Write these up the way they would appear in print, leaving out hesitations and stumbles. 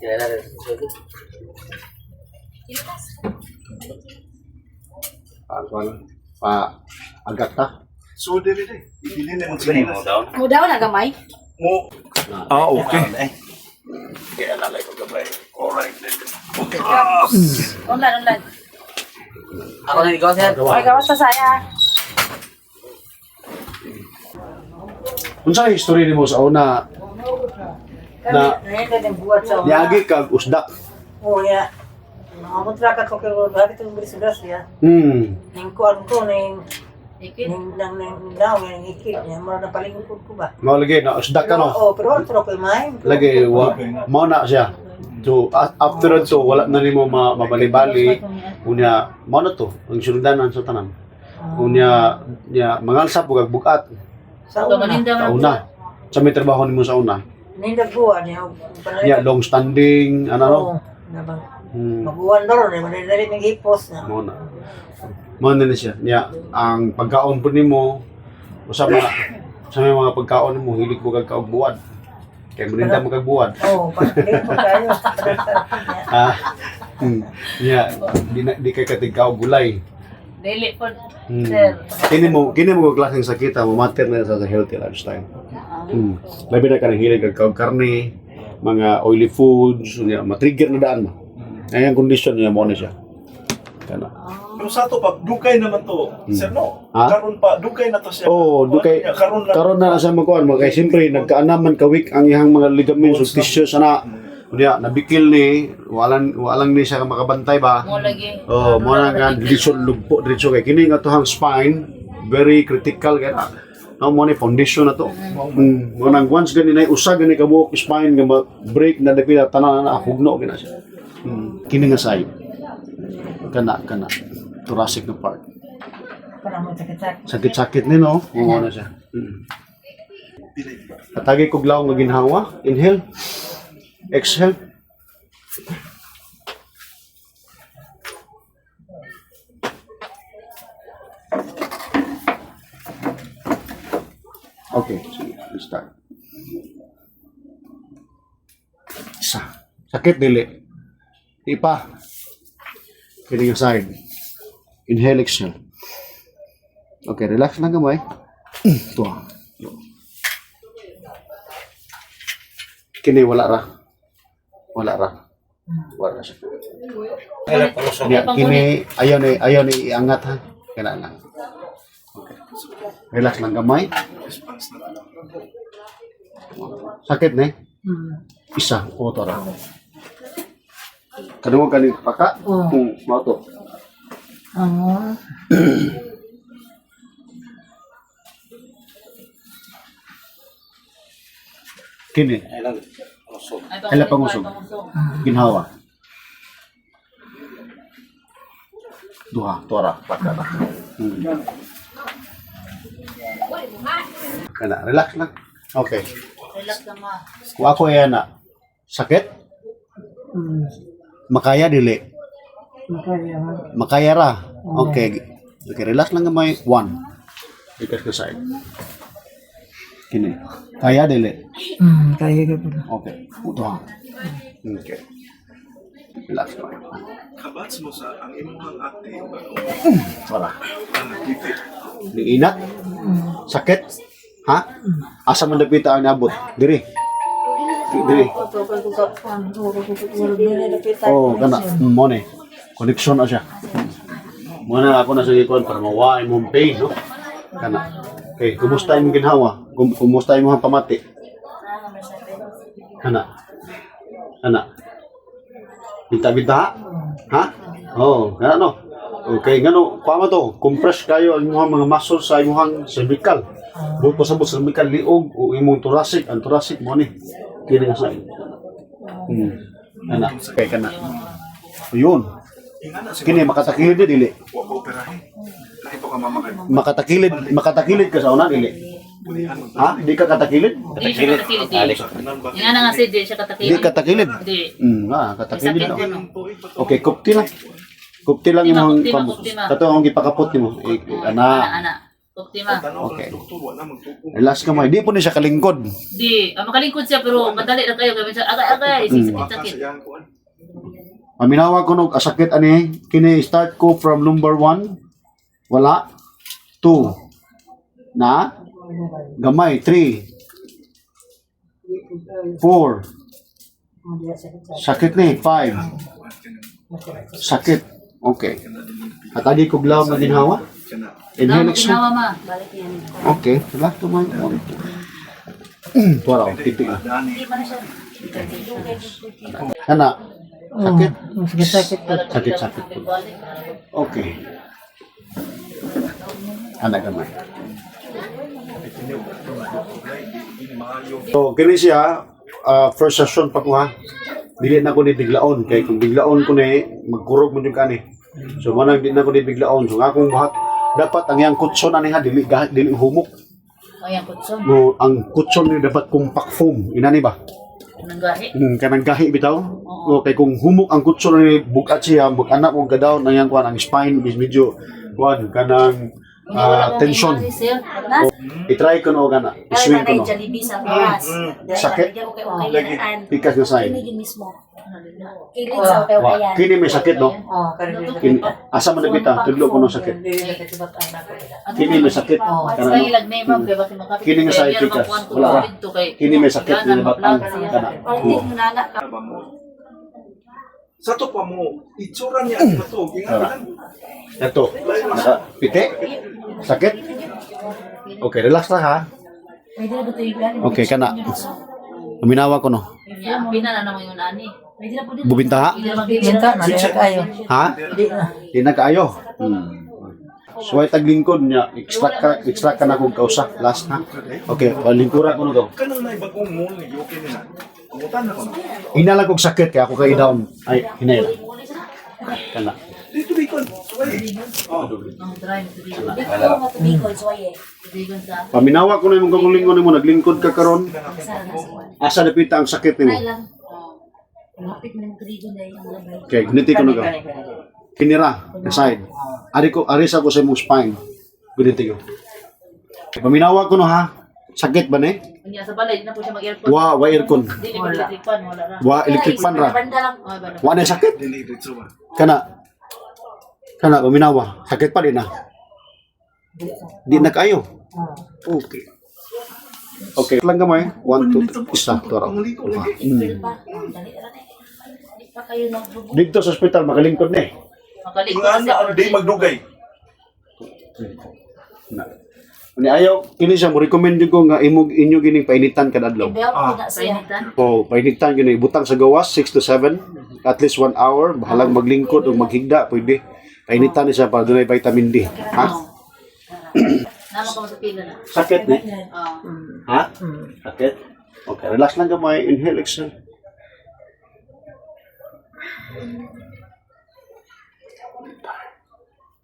Kaya na rin. Agak ta. So, dili dili. Dili na mo Ganyan mo daw. Mudaw na gamay. mo. Okay. Kaya lalay ko gabay. Alright. Okay. Unlan. Ako na ikaw, sir. Ay, gawas sa saya. Unsa history nimo sa una na Ngayon din buhat sa niagi kag usda? Oh, ya. Nakamutra ka ko kaya bakit yung bilis-bilis ya. Ning kuan ko ning daw ng ikit niya. Mara na palingkod ko ba? Mao lagi na usda ka no. Oh, pero otro ko may. Lagi mao na siya. So after to wala na nimo mabali-bali unya mao na to ang sundanan sa tanan. Unya mangalsa pug bukat Sa Ito, una. maninda sa una. Sa may trabaho nimo sa una. Ninda buwan niya. Ya long standing ano no. Oh, nabang. Hmm. Mabuwan daw rin. Manidali ng hipos na. Mao na. Mao na siya. Nya ang pagkaon po nimo usab na sa may mga pagkaon nimo hilig mo kag kaog buwad. Kay maninda mo kag buwad. Oh, pagkili ko kayo. Ah. Nya di kay katig kaog gulay. Dili po, Hmm. sir. Kini mo klaseng sakit mo matter na sa healthy lifestyle. Labi na kanang hilig kag kaog karne, mga oily foods, unya ma-trigger na daan mo. Ay ang condition niya mo na siya. Kana. Pero sa to pag dugay naman to, sir no. Ha? Karon pa dugay na to siya. Oh, dugay. Karon lang. Karon na sa magkuan mo kay siyempre nagkaanaman ka weak ang iyang mga ligaments ug tissues ana. Unya nabikil ni walang ni siya makabantay ba. Mo lagi. Oh, mo na nga diretso lugpo diretso kay kini nga tuhang spine very critical kay no mo ni foundation na to. Mo nang once gani nay usa gani ka buok spine nga break na dapita tanan na hugno gina siya. Kini nga side. Kana thoracic na part. Para mo sakit-sakit. Sakit-sakit ni no. Mo na siya. Atagi kog law nga ginhawa. Inhale. Exhale. Okay, sige, let's start. Isa. Sakit dili. Ipa. Kini yung side. Inhale, exhale. Okay, relax lang gamay. Tuwa. Kini wala ra. Wala ra siya. Ya, kini ayaw ni iangat ha. Kailangan lang. Okay. Relax lang gamay. Sakit ni? Isa, oto ra. Kadungog kani paka kung mao to. Oh. Kini. Hala pangusog. Ginhawa. Duha, tora, paka. Kana, relax lang. Okay. Relax lang ma. Kung ako yan na sakit, makaya dili. Makaya ra. Okay. Okay, relax lang gamay. One. Ikas ka side. Kini. Kaya dili. Kaya ka po. Okay. Ito. Okay. Relax lang. Kabats mo sa ang imong acting ba? Wala. Ang nagtipid. Niinat. Sakit. Ha? Asa man dapita ang nabot? Diri. Diri. Oh, kana. Mo ni. Connection na siya. Muna ako na sa ikon para mawai mong pain, no? Kana. Okay, kumusta imong ginhawa? Kumusta imong pamati? Kana. Kana. Bita-bita? Ha? Oh, kana no. Okay, ngano, kuha mo to, compress kayo ang imong mga muscles sa imong cervical. Buot pa sa cervical liog o imong thoracic, ang thoracic mo ni. Kini nga sa. Kana. Okay, kana. Ayun. Kini makatakilid di dili. Wa ko operahin. Lahi to ka mamakay. Makatakilid ka sa una dili. Ha? Di ka katakilid? Di siya katakilid. Yung nga nga si di siya katakilid. Di katakilid. Di. Katakilid Sakit daw. yun, no? Okay, kupti lang. Kupti lang Kupti ma, imong kupti ma, kupti ma. kato ang gipakapot nimo. Ana. Ana. Optima. Tanaw Okay. ng doktor, wala magtuko. Relax ka mo. Di po ni siya kalingkod. Di, makalingkod siya pero madali na kayo. Kaya siya, agay-agay, sakit-sakit. Kasayang ko. Paminawa ko nog asakit ani kini start ko from number 1 wala 2 na gamay 3 4 sakit ni 5 sakit okay at adi ko glaw na ginhawa inhale exhale Ginawa ma. okay relax to man tuwa titik na kana sakit sakit sakit okay anak gamay so kini siya first session pa ko ha dili na ko ni biglaon kay kung biglaon ko ni magkurog mo yung kani so manang di na ko ni biglaon so nga akong buhat dapat ang yang kutson ani ha dili humok Ayan, kutson. no ang kutson ni dapat compact foam inani ba Nanggahi. kanang gahi bitaw o kay kung humok ang kutson ni bukat siya anak mo gadaw nang yang kuan ang spine is medyo kuan kanang tension i-try ko no gana i-swing ko no sakit pikas na side wa kini may sakit no kini asa man nabita tudlo ko no sakit kini may sakit Kaya kana ilag na imam, kaya bakit makapit. kini nga side pikas wala kini may sakit ni batang kana Sa to pa mo, itsura niya ang bato. Ginagalan. Ito, piti, sakit. Okay, relax lang ha. Okay, kana. Uminawa ko no. Pina na naman yung ani. Bubinta ha? Minta na niya kayo. Ha? Hindi na. Di na kaayo. So ay taglingkod niya, extract ka na kung kausa. Last ha? Okay, lingkura ko no to. Kanang may bagong mall ni okay nila. Kumutan na ko. Hinalang kong sakit kaya ako kay down. Ay, hinay. Kana. Dito bikon. Suway. Oh. Paminawa ko na yung kagulingon mo, naglingkod ka karon. Asa napita ang sakit nimo? Okay, giniti ko na ka. Kinira, na side. Ari sa ko sa imong spine. Giniti ko. Paminawa ko no ha. Sakit ba ni? Kanya sa balay, na po siya mag-aircon. Wa aircon. Dili mo electric fan, wala ra. Wa electric fan ra. Oh, bala. Wa na sakit. Dili dito ba. Kana paminawa. Sakit pa din na. Di na kayo. Okay. Okay, lang gamay. 1 2 isa toro. Dito sa ospital makalingkod ni. Makalingkod Kung siya. ano, di magdugay. Na. Ani ayaw kini siya mo recommend ko nga inyo gining painitan kada adlaw. Painitan. Oh, painitan gini butang sa gawas 6 to 7 at least 1 hour bahalang maglingkod o maghigda pwede. Painitan ni siya para dunay vitamin D. Ha? Nama ka mo sa pila na. Sakit ni? Ah. Ha? Sakit? Okay, relax lang gamay. Inhale, exhale.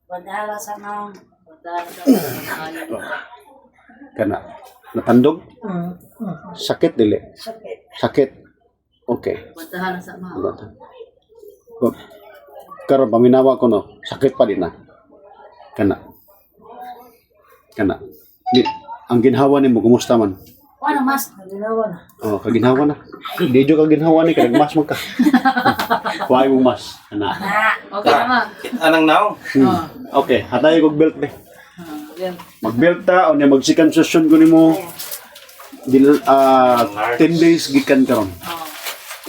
Padala sa nang. Kana. Natandog? Sakit dili? Sakit. Okay. Pantahan sa ma. Good. Karon paminawa ko no. Sakit pa din na. Kana. Kana. Di, ang ginhawa nimo kumusta man? Ano mas? Ginawa na. Oh, kaginhawa na. Di jo kaginhawa ni kanang mas man ka. Kuhay mo mas. Kana. Okay na ma. Anang now? Okay, hatay kog belt be. Yan. Mag-belt ta o niya mag-second session ko nimo. 10 days gikan karon.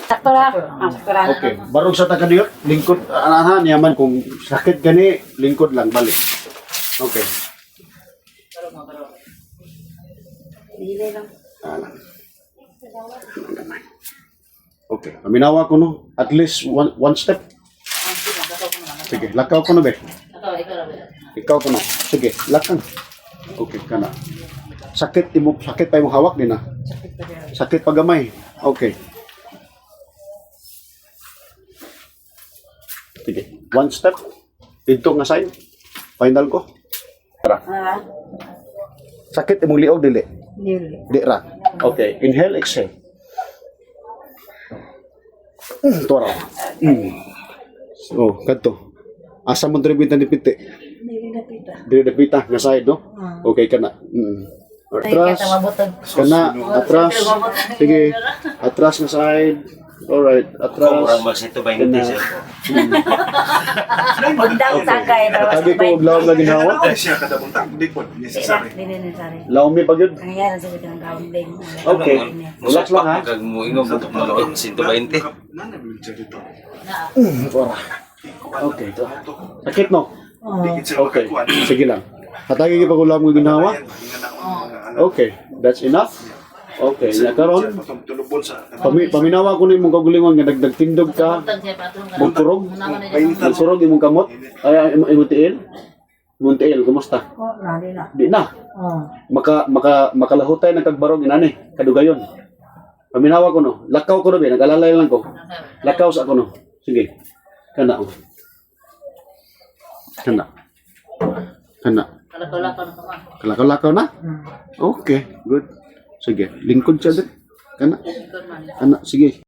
Sakto ra. Sakto ra. Okay, barog sa taga-diot, lingkod anahan yaman kung sakit gani, lingkod lang balik. Okay. Dili lang. Okay, paminawa ko no, at least one step. Sige, lakaw ko na be. Ikaw ko na. Sige, lakang. Okay, kana. Sakit pa imong hawak din na. Sakit pa gamay. Okay. Sige, one step. Dito nga sign. Final ko. Sakit imong liog dili. Dili. Di ra. Okay, inhale, exhale. Tora. So, kanto. Asa mo tribute ni piti? Hindi napita. Dili dapita nga side no. Okay kana. Atras. Kana atras. Sige. Atras nga side. Alright, atras. magsito 20 sir. Magdang sakay. Tabi ko og lawom nga ginawa. Siya kada buntag di po necessary. Hindi sari. Lawom mi pagyud. Ang yan sa kitang gawin. Okay. Relax lang ha. Kag mo ingom malood 120. Nana bilja dito. Ora. Okay, to. Sakit no. Okay. Sige lang. Hatagi gyud pag ulam nga ginawa. Okay, that's enough. Okay, nya karon Tulubon sa paminawa ko ni mong kagulingon nga dagdag tindog ka. Buntag siya patong ka. Magturog. Munaman na niya. Magturog imong kamot. Ay imong tiil. Imong tiil kumusta? Oh, nadi na. Di na. Oh. Makalahutay ng kagbarog inani kadugayon. Paminawa ko no. Lakaw ko no ba nag-alalay lang ko. Lakaw sa ako no. Sige. Kana. Kana. Kana. Kalakaw-lakaw na kama. Kalakaw-lakaw na? Okay, good. Sige, lingkod siya din. Kana. Ikon man. Kana, sige.